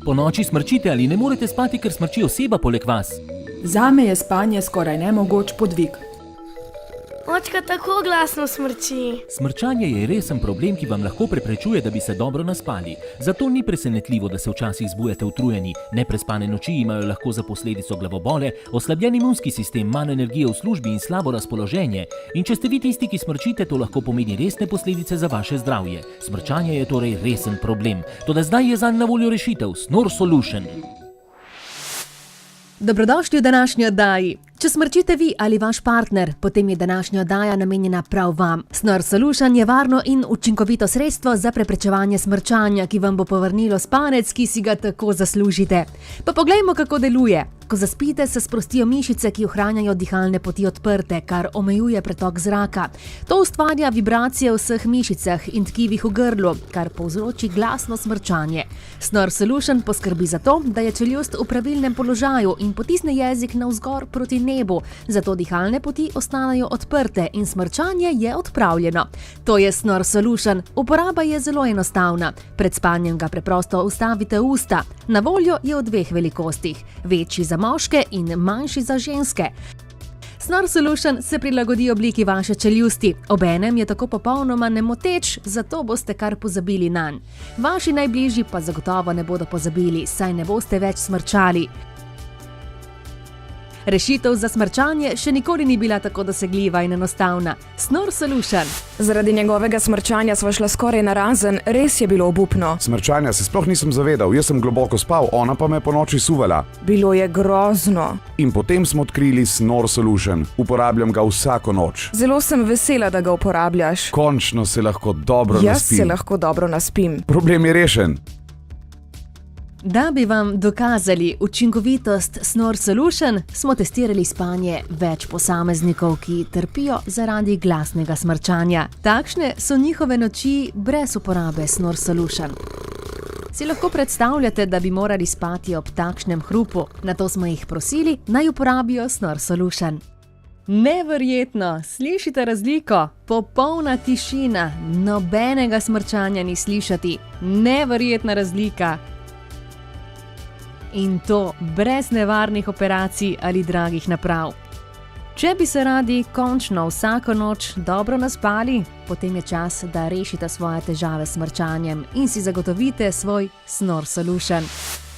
Po noči smrčite ali ne morete spati, ker smrči oseba poleg vas? Zame je spanje skoraj nemogoč podvig. Očka tako glasno smrči. Smrčanje je resen problem, ki vam lahko preprečuje, da bi se dobro naspali. Zato ni presenetljivo, da se včasih zbujate utrujeni. Neprespane noči imajo lahko za posledico glavobole, oslabljen imunski sistem, manj energije v službi in slabo razpoloženje. In če ste vi tisti, ki smrčite, to lahko pomeni resne posledice za vaše zdravje. Smrčanje je torej resen problem. Toda zdaj je zanj na voljo rešitev Snore Solution. Dobrodošli v današnji oddaji. Če smrčite vi ali vaš partner, potem je današnja oddaja namenjena prav vam. Snore Solution je varno in učinkovito sredstvo za preprečevanje smrčanja, ki vam bo povrnilo spanec, ki si ga tako zaslužite. Pa poglejmo, kako deluje. Ko zaspite, se sprostijo mišice, ki ohranjajo dihalne poti odprte, kar omejuje pretok zraka. To ustvarja vibracije v vseh mišicah in tkivih v grlu, kar povzroči glasno smrčanje. Snore Solution poskrbi za to, da je čeljust v pravilnem položaju in potisne jezik navzgor proti nebu, zato dihalne poti ostanejo odprte in smrčanje je odpravljeno. To je Snore Solution. Uporaba je zelo enostavna. Pred spanjem ga preprosto ustavite v usta. Na voljo je v dveh velikostih, večji za moške in manjši za ženske. Snore Solution se prilagodi obliki vaše čeljusti. Obenem je tako popolnoma nemoteč, zato boste kar pozabili nanj. Vaši najbližji pa zagotovo ne bodo pozabili, saj ne boste več smrčali. Rešitev za smrčanje še nikoli ni bila tako dosegljiva in enostavna. Snore Solution. Zaradi njegovega smrčanja sva šla skoraj narazen, res je bilo obupno. Smrčanja se sploh nisem zavedal, jaz sem globoko spal, ona pa me po noči suvala. Bilo je grozno. In potem smo odkrili Snore Solution. Uporabljam ga vsako noč. Zelo sem vesela, da ga uporabljaš. Končno se lahko dobro naspim. Jaz se lahko dobro naspim. Problem je rešen. Da bi vam dokazali učinkovitost Snore Solution, smo testirali spanje več posameznikov, ki trpijo zaradi glasnega smrčanja. Takšne so njihove noči brez uporabe Snore Solution. Si lahko predstavljate, da bi morali spati ob takšnem hrupu? Nato smo jih prosili, naj uporabijo Snore Solution. Neverjetno, slišite razliko? Popolna tišina, nobenega smrčanja ni slišati. Neverjetna razlika. In to brez nevarnih operacij ali dragih naprav. Če bi se radi končno vsako noč dobro naspali, potem je čas, da rešite svoje težave s smrčanjem in si zagotovite svoj Snore Solution.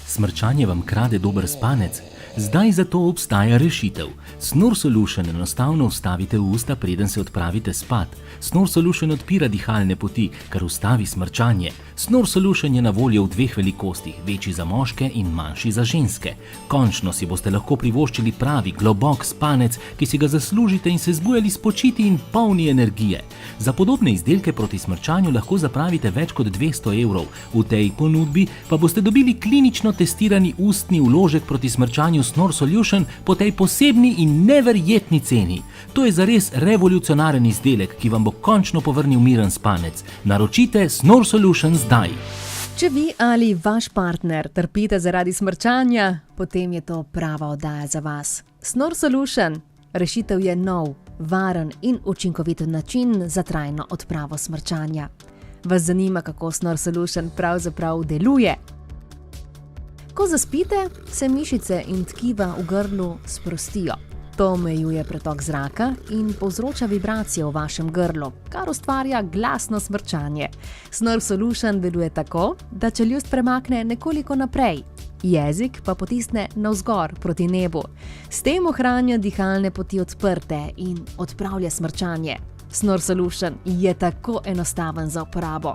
Smrčanje vam krade dober spanec? Zdaj za to obstaja rešitev. Snore Solution enostavno vstavite v usta, preden se odpravite spat. Snore Solution odpira dihalne poti, kar ustavi smrčanje. Snore Solution je na voljo v dveh velikostih, večji za moške in manjši za ženske. Končno si boste lahko privoščili pravi, globok spanec, ki si ga zaslužite in se zbujali spočiti in polni energije. Za podobne izdelke proti smrčanju lahko zapravite več kot 200 evrov. V tej ponudbi pa boste dobili klinično testirani ustni vložek proti smrčanju Snore Solution po tej posebni in neverjetni ceni. To je zares revolucionaren izdelek, ki vam bo končno povrnil miren spanec. Naročite Snore Solution zdaj. Če vi ali vaš partner trpite zaradi smrčanja, potem je to prava oddaja za vas. Snore Solution. Rešitev je nov, varen in učinkovit način za trajno odpravo smrčanja. Vas zanima, kako Snore Solution pravzaprav deluje? Ko zaspite, se mišice in tkiva v grlu sprostijo. To omejuje pretok zraka in povzroča vibracije v vašem grlu, kar ustvarja glasno smrčanje. Snore Solution deluje tako, da čeljust premakne nekoliko naprej, jezik pa potisne navzgor proti nebu. S tem ohranja dihalne poti odprte in odpravlja smrčanje. Snore Solution je tako enostaven za uporabo.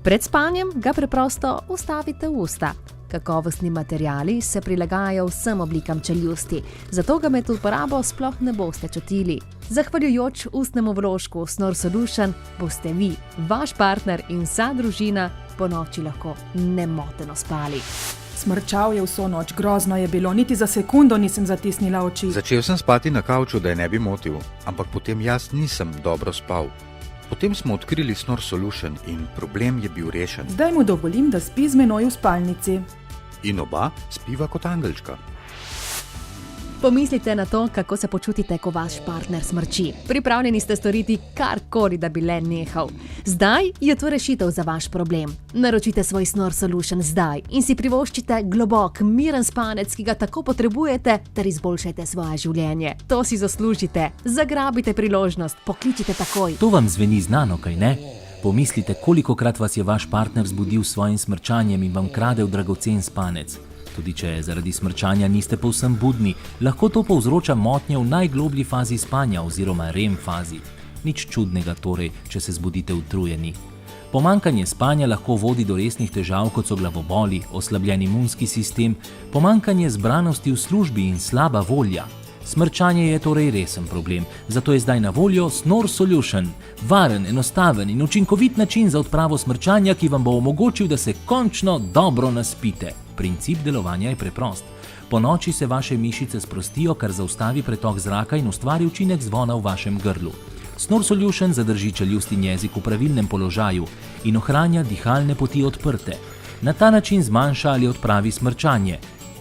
Pred spanjem ga preprosto vstavite v usta. Kakovostni materiali se prilagajajo vsem oblikam čeljusti, zato ga med uporabo sploh ne boste čutili. Zahvaljujoč ustnemu vložku Snore Solution boste vi, vaš partner in vsa družina po noči lahko nemoteno spali. Smrčal je vso noč, grozno je bilo, niti za sekundo nisem zatisnila oči. Začel sem spati na kavču, da je ne bi motil, ampak potem jaz nisem dobro spal. Potem smo odkrili Snore Solution in problem je bil rešen. Zdaj mu dovolim, da spi z menoj v spalnici. In oba spiva kot angelčka. Pomislite na to, kako se počutite, ko vaš partner smrči. Pripravljeni ste storiti karkoli, da bi le nehal. Zdaj je to rešitev za vaš problem. Naročite svoj Snore Solution zdaj in si privoščite globok, miren spanec, ki ga tako potrebujete, ter izboljšajte svoje življenje. To si zaslužite. Zagrabite priložnost, pokličite takoj. To vam zveni znano, kaj ne? Pomislite, kolikokrat vas je vaš partner zbudil s svojim smrčanjem in vam kradel dragocen spanec. Tudi če zaradi smrčanja niste povsem budni, lahko to povzroča motnje v najgloblji fazi spanja oziroma REM fazi. Nič čudnega torej, če se zbudite utrujeni. Pomanjkanje spanja lahko vodi do resnih težav, kot so glavoboli, oslabljen imunski sistem, pomanjkanje zbranosti v službi in slaba volja. Smrčanje je torej resen problem, zato je zdaj na voljo Snore Solution. Varen, enostaven in učinkovit način za odpravo smrčanja, ki vam bo omogočil, da se končno dobro naspite. Princip delovanja je preprost. Ponoči se vaše mišice sprostijo, kar zaustavi pretok zraka in ustvari učinek zvona v vašem grlu. Snore Solution zadrži čeljust in jezik v pravilnem položaju in ohranja dihalne poti odprte. Na ta način zmanjša ali odpravi smrčanje.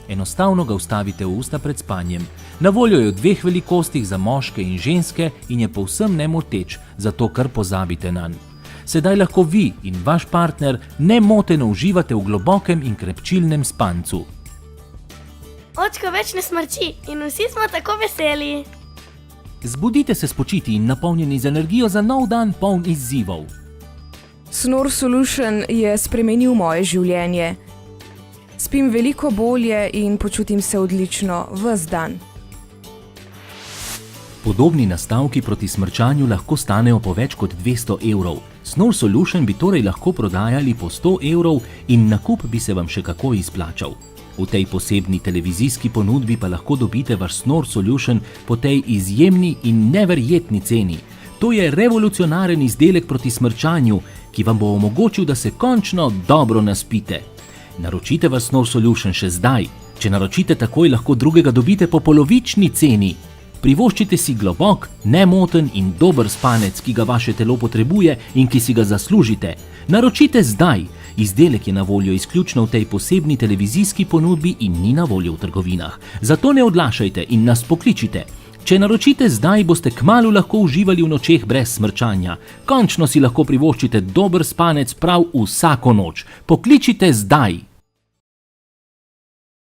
Enostavno ga vstavite v usta pred spanjem. Na voljo je v 2 velikostih za moške in ženske in je povsem nemoteč, zato kar pozabite nanj. Sedaj lahko vi in vaš partner nemoteno uživate v globokem in krepčilnem spancu. Očka več ne smrči in vsi smo tako veseli. Zbudite se spočiti in napolnjeni z energijo za nov dan poln izzivov. Snore Solution je spremenil moje življenje. Spim veliko bolje in počutim se odlično ves dan. Podobni nastavki proti smrčanju lahko stanejo po več kot 200 evrov. Snore Solution bi torej lahko prodajali po 100 evrov in nakup bi se vam še kako izplačal. V tej posebni televizijski ponudbi pa lahko dobite vaš Snore Solution po tej izjemni in neverjetni ceni. To je revolucionaren izdelek proti smrčanju, ki vam bo omogočil, da se končno dobro naspite. Naročite vaš Snore Solution še zdaj. Če naročite takoj, lahko drugega dobite po polovični ceni. Privoščite si globok, nemoten in dober spanec, ki ga vaše telo potrebuje in ki si ga zaslužite. Naročite zdaj. Izdelek je na voljo izključno v tej posebni televizijski ponudbi in ni na voljo v trgovinah. Zato ne odlašajte in nas pokličite. Če naročite zdaj, boste kmalu lahko uživali v nočeh brez smrčanja. Končno si lahko privoščite dober spanec prav vsako noč. Pokličite zdaj.